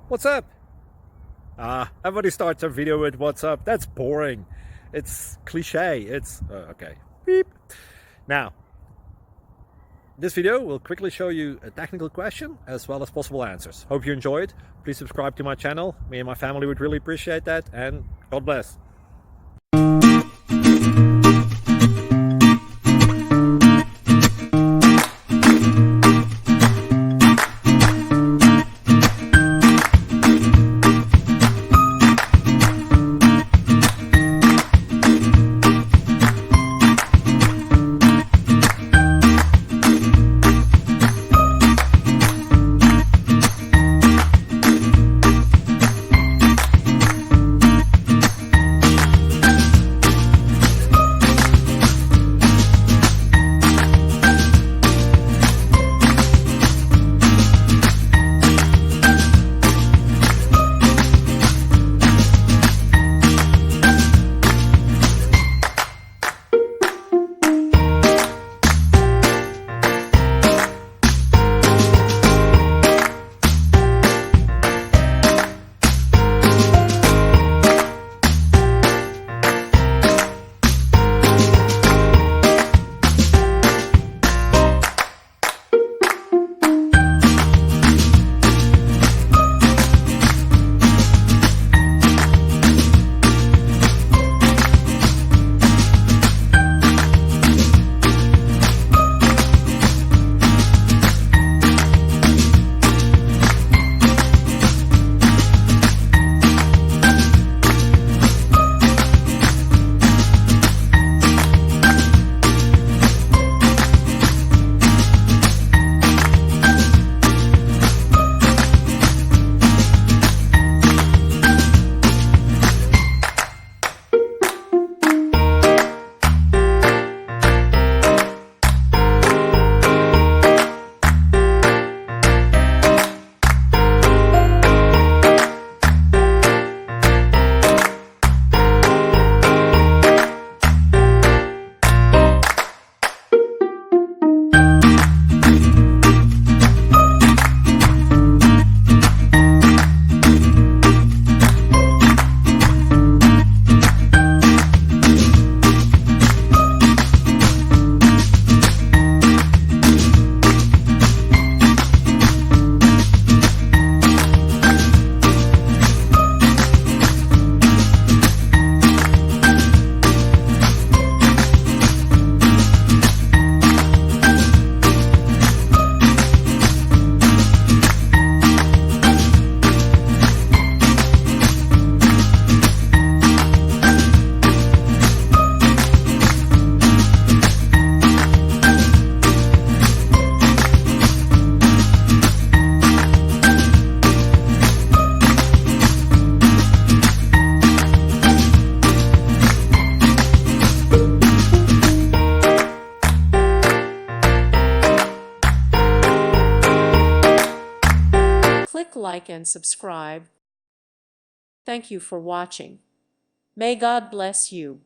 What's up? Everybody starts a video with what's up. That's boring. It's cliche. It's okay. Beep. Now, this video will quickly show you a technical question as well as possible answers. Hope you enjoyed. Please subscribe to my channel. Me and my family would really appreciate that, and God bless. Click like and subscribe. Thank you for watching. May God bless you.